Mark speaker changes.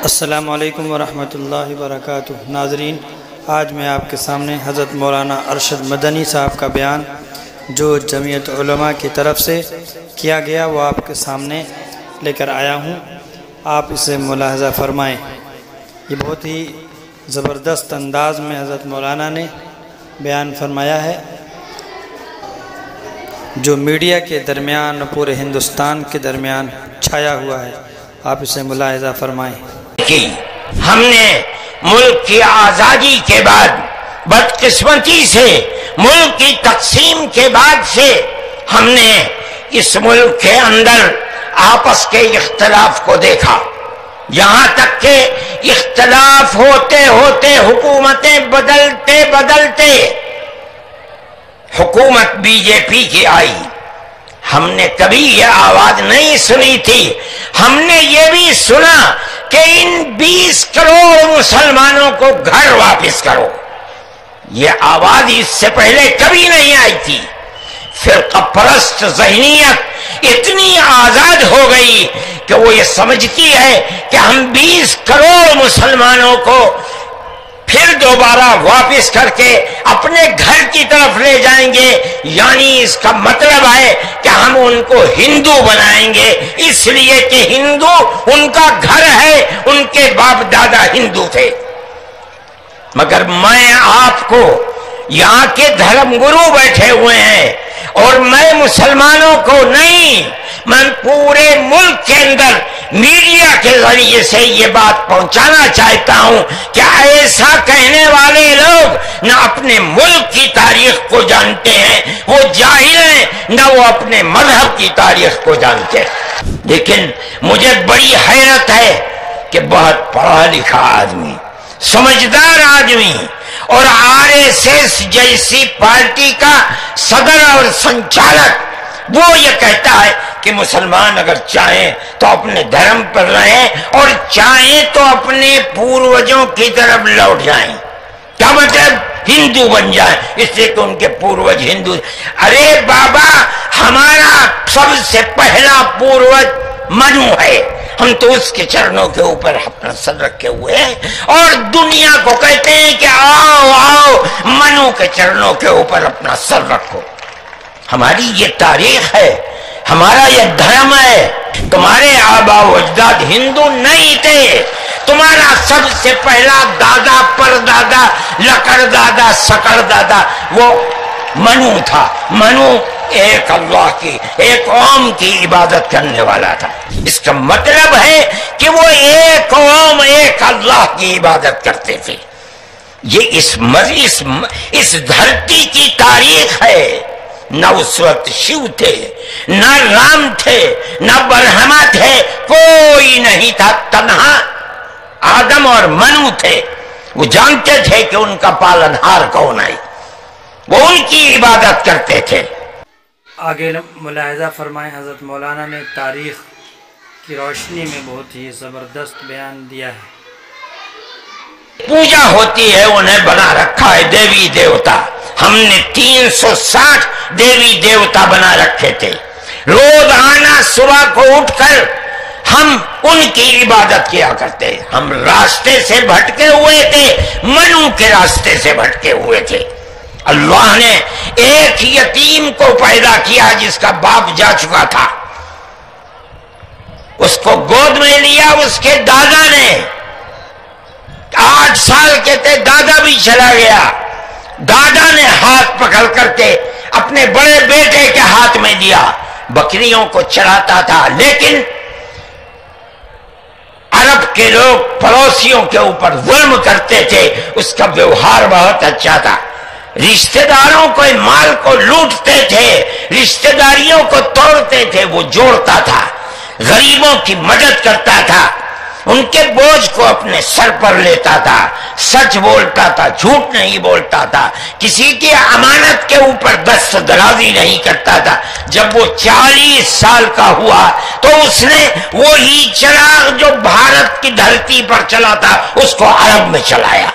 Speaker 1: السلام علیکم ورحمۃ اللہ وبرکاتہ۔ ناظرین، آج میں آپ کے سامنے حضرت مولانا ارشد مدنی صاحب کا بیان جو جمعیت علماء کی طرف سے کیا گیا وہ آپ کے سامنے لے کر آیا ہوں، آپ اسے ملاحظہ فرمائیں۔ یہ بہت ہی زبردست انداز میں حضرت مولانا نے بیان فرمایا ہے جو میڈیا کے درمیان پورے ہندوستان کے درمیان چھایا ہوا ہے، آپ اسے ملاحظہ فرمائیں۔
Speaker 2: ہم نے ملک کی آزادی کے بعد بدقسمتی سے ملک کی تقسیم کے بعد سے ہم نے اس ملک کے اندر آپس کے اختلاف کو دیکھا، یہاں تک کہ اختلاف ہوتے ہوتے حکومتیں بدلتے حکومت بی جے پی کی آئی۔ ہم نے کبھی یہ آواز نہیں سنی تھی، ہم نے یہ بھی سنا کہ ان 20 کروڑ مسلمانوں کو گھر واپس کرو، یہ آواز اس سے پہلے کبھی نہیں آئی تھی۔ فرقہ پرست ذہنیت اتنی آزاد ہو گئی کہ وہ یہ سمجھتی ہے کہ ہم 20 کروڑ مسلمانوں کو پھر دوبارہ واپس کر کے اپنے گھر کی طرف لے جائیں گے، یعنی اس کا مطلب ہے کہ ہم ان کو ہندو بنائیں گے، اس لیے کہ ہندو ان کا گھر ہے، ان کے باپ دادا ہندو تھے۔ مگر میں آپ کو یہاں کے دھرم گرو بیٹھے ہوئے ہیں اور میں مسلمانوں کو نہیں، میں پورے ملک کے اندر میڈیا کے ذریعے سے یہ بات پہنچانا چاہتا ہوں کہ ایسا کہنے والے لوگ نہ اپنے ملک کی تاریخ کو جانتے ہیں، وہ جاہل ہیں، نہ وہ اپنے مذہب کی تاریخ کو جانتے ہیں۔ لیکن مجھے بڑی حیرت ہے کہ بہت پڑھا لکھا آدمی، سمجھدار آدمی اور آر ایس ایس جیسی پارٹی کا صدر اور سنچالک وہ یہ کہتا ہے کہ مسلمان اگر چاہیں تو اپنے دھرم پر رہیں اور چاہیں تو اپنے پوروجوں کی طرف لوٹ جائیں۔ کیا مطلب؟ ہندو بن جائیں، اس لیے کہ ان کے پوروج ہندو۔ ارے بابا، ہمارا سب سے پہلا پوروج منو ہے، ہم تو اس کے چرنوں کے اوپر اپنا سر رکھے ہوئے ہیں اور دنیا کو کہتے ہیں کہ آؤ آؤ منو کے چرنوں کے اوپر اپنا سر رکھو۔ ہماری یہ تاریخ ہے، ہمارا یہ دھرم ہے۔ تمہارے آبا و اجداد ہندو نہیں تھے، تمہارا سب سے پہلا دادا پردادا لکڑ دادا سکڑ دادا وہ منو تھا۔ منو ایک اللہ کی، ایک قوم کی عبادت کرنے والا تھا۔ اس کا مطلب ہے کہ وہ ایک قوم ایک اللہ کی عبادت کرتے تھے۔ یہ اس دھرتی کی تاریخ ہے۔ نہ اس وقت شیو تھے، نہ رام تھے، نہ برہما تھے، کوئی نہیں تھا، تنہا آدم اور منو تھے۔ وہ جانتے تھے کہ ان کا پالنہار کون ہے، وہ ان کی عبادت کرتے تھے۔
Speaker 1: آگے ملاحظہ فرمائیں، حضرت مولانا نے تاریخ کی روشنی میں بہت ہی زبردست بیان دیا ہے۔
Speaker 2: پوجا ہوتی ہے، انہیں بنا رکھا ہے دیوی دیوتا۔ ہم نے 360 دیوی دیوتا بنا رکھے تھے، روزانہ صبح کو اٹھ کر ہم ان کی عبادت کیا کرتے۔ ہم راستے سے بھٹکے ہوئے تھے، منو کے راستے سے بھٹکے ہوئے تھے۔ اللہ نے ایک یتیم کو پیدا کیا جس کا باپ جا چکا تھا، اس کو گود میں لیا اس کے دادا نے، 8 سال کے تھے، دادا بھی چلا گیا۔ دادا نے ہاتھ پکڑ کر کے اپنے بڑے بیٹے کے ہاتھ میں دیا، بکریوں کو چراتا تھا۔ لیکن عرب کے لوگ پڑوسیوں کے اوپر ظلم کرتے تھے، اس کا ویوہار بہت اچھا تھا، رشتہ داروں کو مال کو لوٹتے تھے، رشتہ داریوں کو توڑتے تھے، وہ جوڑتا تھا، غریبوں کی مدد کرتا تھا، ان کے بوجھ کو اپنے سر پر لیتا تھا، سچ بولتا تھا، جھوٹ نہیں بولتا تھا، کسی کی امانت کے اوپر دست درازی نہیں کرتا تھا۔ جب وہ 40 سال کا ہوا تو اس نے وہی چراغ جو بھارت کی دھرتی پر چلا تھا اس کو عرب میں چلایا۔